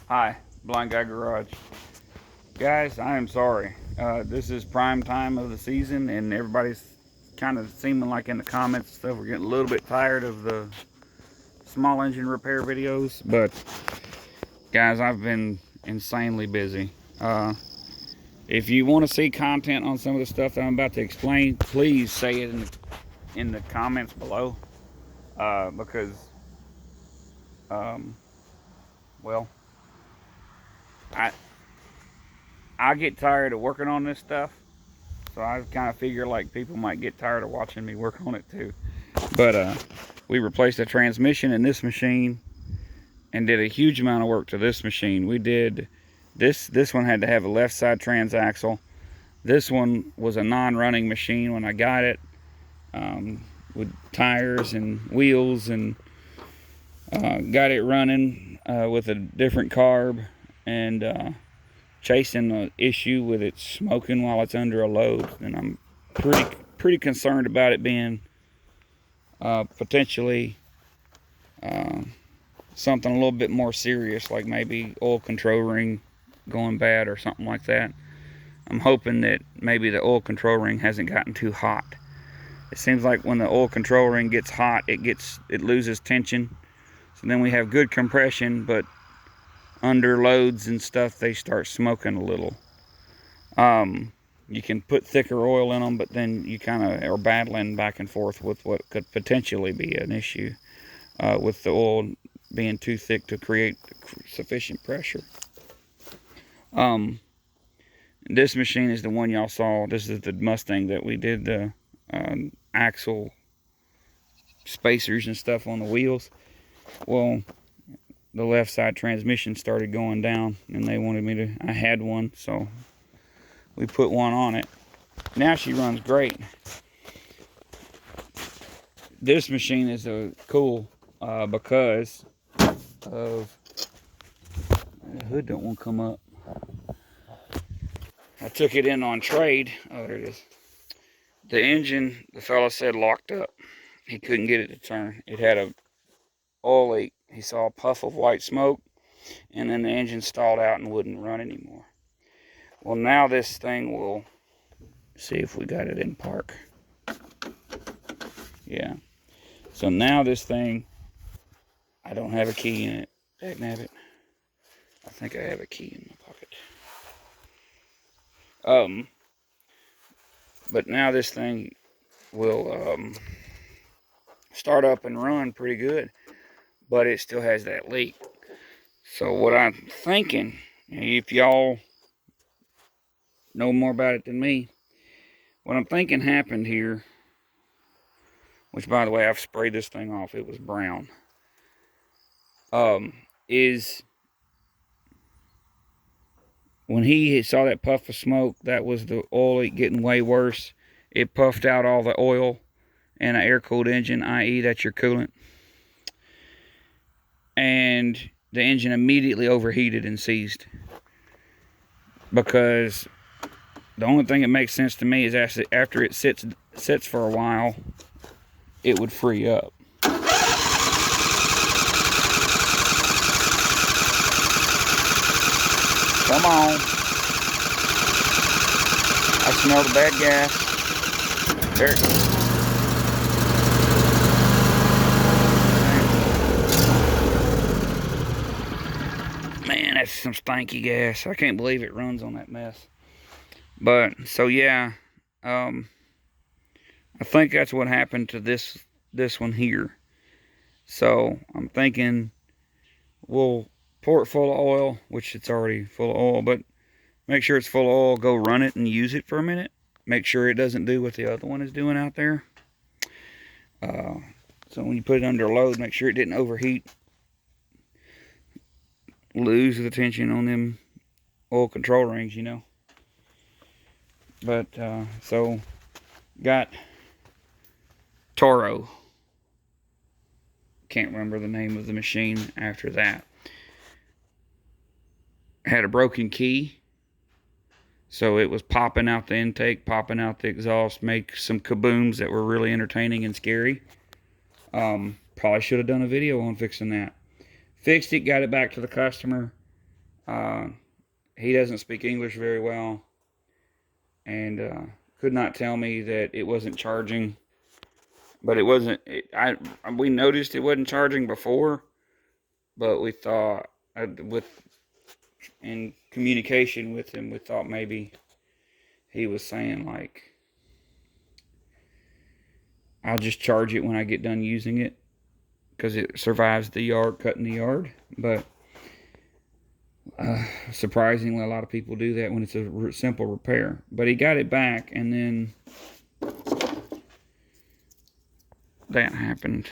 Hi, Blind Guy Garage. Guys, I am sorry. This is prime time of the season, and everybody's kind of seeming like in the comments and stuff, we're getting a little bit tired of the small engine repair videos. But, guys, I've been insanely busy. If you want to see content on some of the stuff that I'm about to explain, please say it in the comments below. Because, well, I get tired of working on this stuff, so I kind of figure like people might get tired of watching me work on it too. But we replaced the transmission in this machine and did a huge amount of work to this machine. We did this one had to have a left side transaxle. This one was a non-running machine when I got it, with tires and wheels, and got it running with a different carb, and chasing the issue with it smoking while it's under a load. And I'm pretty concerned about it being potentially something a little bit more serious, like maybe oil control ring going bad or something like that. I'm hoping that maybe the oil control ring hasn't gotten too hot. It seems like when the oil control ring gets hot, it loses tension. So then we have good compression, but under loads and stuff, they start smoking a little. You can put thicker oil in them, but then you kind of are battling back and forth with what could potentially be an issue with the oil being too thick to create sufficient pressure. This machine is the one y'all saw. This is the Mustang that we did the axle spacers and stuff on the wheels. Well, the left side transmission started going down, and they wanted me to, I had one, so we put one on it. Now she runs great. This machine is cool because of, the hood don't want to come up. I took it in on trade. Oh, there it is. The engine, the fella said, locked up. He couldn't get it to turn. It had a oil leak. He saw a puff of white smoke, and then the engine stalled out and wouldn't run anymore. Well, now this thing will, see if we got it in park. Yeah. So now this thing, I don't have a key in it. Dagnabbit. I think I have a key in my pocket. But now this thing will start up and run pretty good, but it still has that leak. So what I'm thinking, if y'all know more about it than me, what I'm thinking happened here, which by the way, I've sprayed this thing off, it was brown, is when he saw that puff of smoke, that was the oil leak getting way worse. It puffed out all the oil in an air-cooled engine, i.e. that's your coolant. And the engine immediately overheated and seized. Because the only thing that makes sense to me is after it sits for a while, it would free up. Come on. I smell the bad gas. There it goes. Man, that's some stanky gas. I can't believe it runs on that mess. But, so yeah, I think that's what happened to this one here. So, I'm thinking we'll pour it full of oil, which it's already full of oil, but make sure it's full of oil, go run it and use it for a minute. Make sure it doesn't do what the other one is doing out there. So when you put it under load, make sure it didn't overheat. Lose the tension on them oil control rings, you know. But, so, got Toro. Can't remember the name of the machine after that. Had a broken key, so it was popping out the intake, popping out the exhaust, make some kabooms that were really entertaining and scary. Probably should have done a video on fixing that. Fixed it, got it back to the customer. He doesn't speak English very well, and could not tell me that it wasn't charging. But it wasn't. We noticed it wasn't charging before, but we thought in communication with him, we thought maybe he was saying like, I'll just charge it when I get done using it because it survives the yard, cutting the yard. But surprisingly, a lot of people do that when it's a simple repair. But he got it back, and then that happened.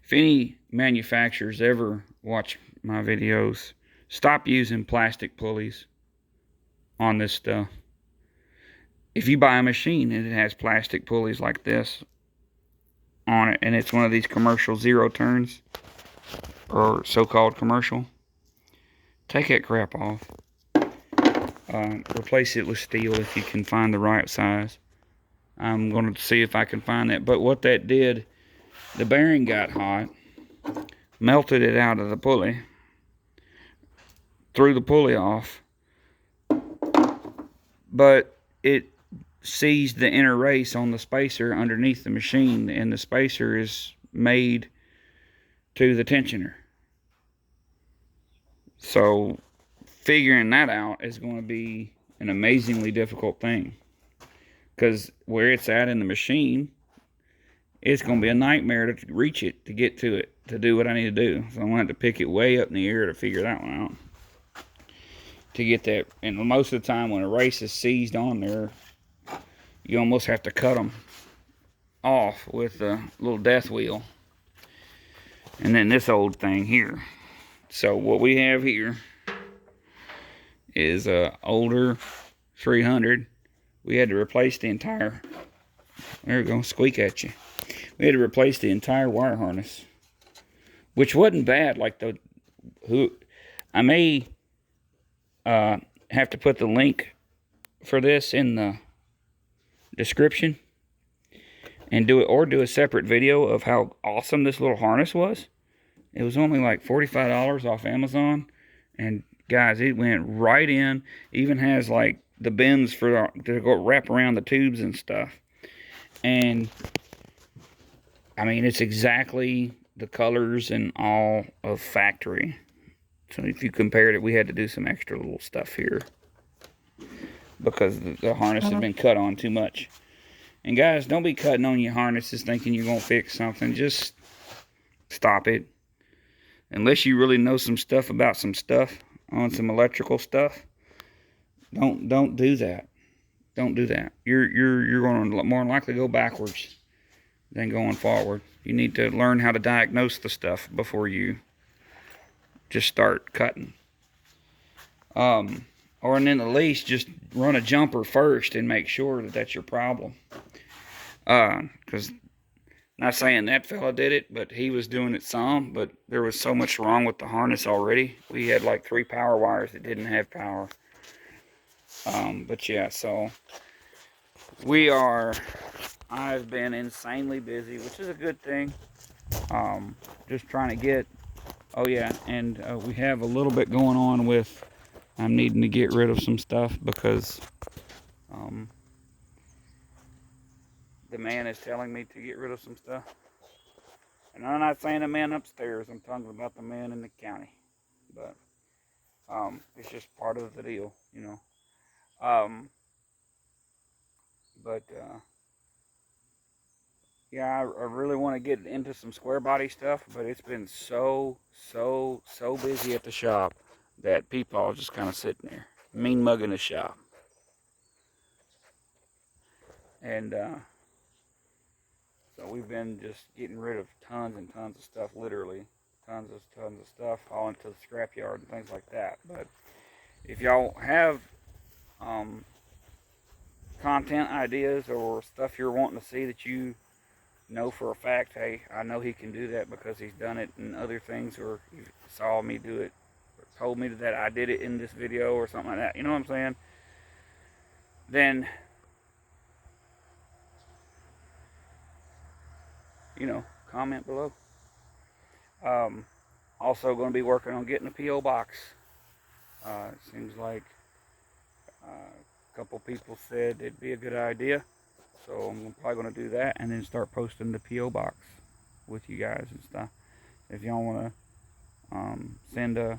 If any manufacturers ever watch my videos, stop using plastic pulleys on this stuff. If you buy a machine and it has plastic pulleys like this on it, and it's one of these commercial zero turns, or so-called commercial, take that crap off. Replace it with steel if you can find the right size. I'm going to see if I can find that. But what that did, the bearing got hot, melted it out of the pulley, threw the pulley off, but it seized the inner race on the spacer underneath the machine, and the spacer is made to the tensioner. So figuring that out is going to be an amazingly difficult thing, because where it's at in the machine, it's going to be a nightmare to reach it, to get to it, to do what I need to do. So I'm going to have to pick it way up in the air to figure that one out, to get that. And most of the time when a race is seized on there, you almost have to cut them off with a little death wheel. And then this old thing here. So what we have here is a older 300. We had to replace the entire, there we go, squeak at you. We had to replace the entire wire harness, which wasn't bad. Like I may have to put the link for this in the description and do a separate video of how awesome this little harness was. It was only like $45 off Amazon, and guys, it went right in. Even has like the bends to go wrap around the tubes and stuff. And I mean, it's exactly the colors and all of factory. So if you compared it, we had to do some extra little stuff here because the harness had been cut on too much. And guys, don't be cutting on your harnesses thinking you're going to fix something. Just stop it. Unless you really know some stuff about some stuff, on some electrical stuff, don't do that. Don't do that. You're going to more than likely go backwards than going forward. You need to learn how to diagnose the stuff before you just start cutting. Or and then at least just run a jumper first and make sure that that's your problem. Because not saying that fella did it, but he was doing it some. But there was so much wrong with the harness already. We had like 3 power wires that didn't have power. But yeah, so I've been insanely busy, which is a good thing. Just trying to get, oh yeah, and we have a little bit going on with, I'm needing to get rid of some stuff because the man is telling me to get rid of some stuff. And I'm not saying the man upstairs, I'm talking about the man in the county. But it's just part of the deal, you know. Yeah, I really want to get into some square body stuff, but it's been so busy at the shop that people are just kind of sitting there, mean mugging the shop. And so we've been just getting rid of tons and tons of stuff, literally tons of stuff, all into the scrapyard and things like that. But if y'all have content ideas or stuff you're wanting to see that you know for a fact, hey, I know he can do that because he's done it in other things, or he saw me do it, or told me that I did it in this video or something like that, you know what I'm saying? Then, you know, comment below. Also going to be working on getting a P.O. box. It seems like a couple people said it'd be a good idea. So I'm probably going to do that and then start posting the P.O. box with you guys and stuff. If y'all want to send a,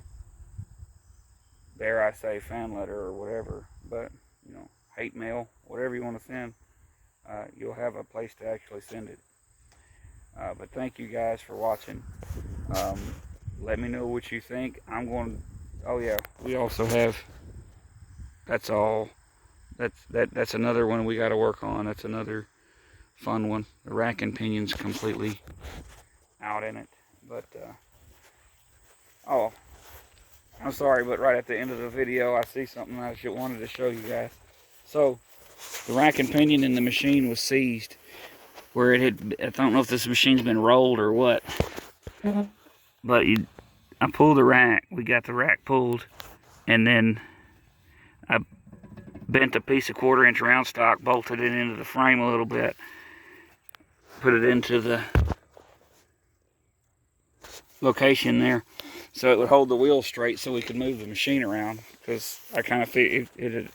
dare I say, fan letter or whatever, but, you know, hate mail, whatever you want to send, you'll have a place to actually send it. But thank you guys for watching. Let me know what you think. I'm going to, oh yeah, we also have, that's another one we got to work on. That's another fun one. The rack and pinion's completely out in it. But, oh, I'm sorry, but right at the end of the video, I see something I wanted to show you guys. So, the rack and pinion in the machine was seized. Where it had, I don't know if this machine's been rolled or what. But I pulled the rack. We got the rack pulled. And then I bent a piece of 1/4-inch round stock, bolted it into the frame a little bit. Put it into the location there so it would hold the wheels straight so we could move the machine around, because I kind of feel it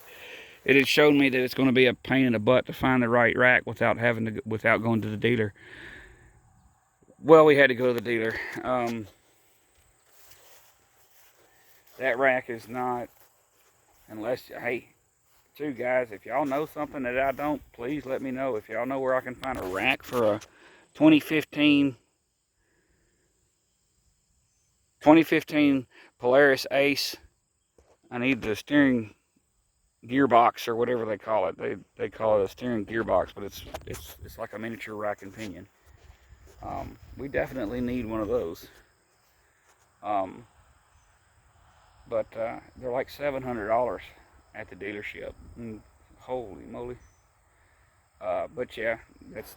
had shown me that it's going to be a pain in the butt to find the right rack without going to the dealer. Well, we had to go to the dealer. That rack is not, unless, hey, too guys, if y'all know something that I don't, please let me know. If y'all know where I can find a rack for a 2015 Polaris Ace. I need the steering gearbox or whatever they call it. They call it a steering gearbox, but it's like a miniature rack and pinion. We definitely need one of those. But they're like $700 at the dealership. Holy moly! But yeah, that's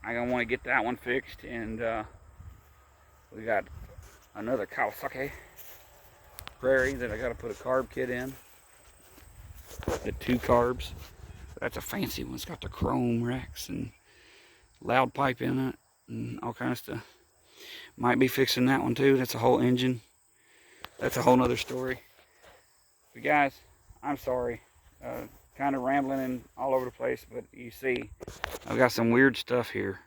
I'm gonna want to get that one fixed, and we got another Kawasaki Prairie that I got to put a carb kit in. The 2 carbs. That's a fancy one. It's got the chrome racks and loud pipe in it and all kind of stuff. Might be fixing that one too. That's a whole engine. That's a whole nother story. But guys, I'm sorry. Kind of rambling and all over the place, but you see, I've got some weird stuff here.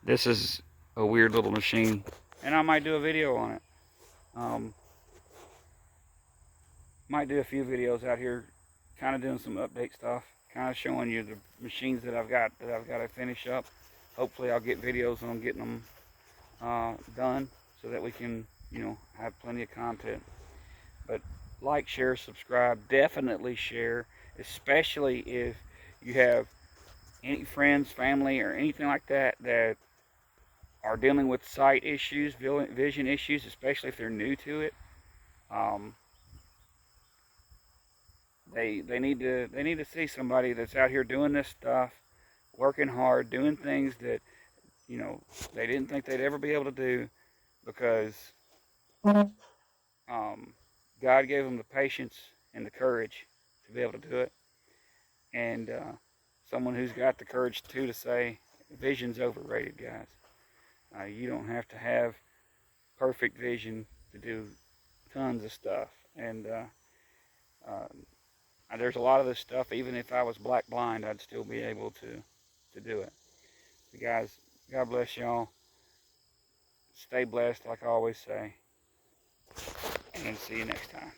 This is a weird little machine, and I might do a video on it. Might do a few videos out here, kind of doing some update stuff, kind of showing you the machines that I've got to finish up. Hopefully I'll get videos on getting them done so that we can, you know, have plenty of content. But like, share, subscribe, definitely share, especially if you have any friends, family, or anything like that that are dealing with sight issues, vision issues, especially if they're new to it. They need to see somebody that's out here doing this stuff, working hard, doing things that, you know, they didn't think they'd ever be able to do, because God gave them the patience and the courage to be able to do it. And someone who's got the courage too to say vision's overrated, guys. You don't have to have perfect vision to do tons of stuff. And there's a lot of this stuff, even if I was black blind, I'd still be able to do it. So guys, God bless y'all. Stay blessed, like I always say. And see you next time.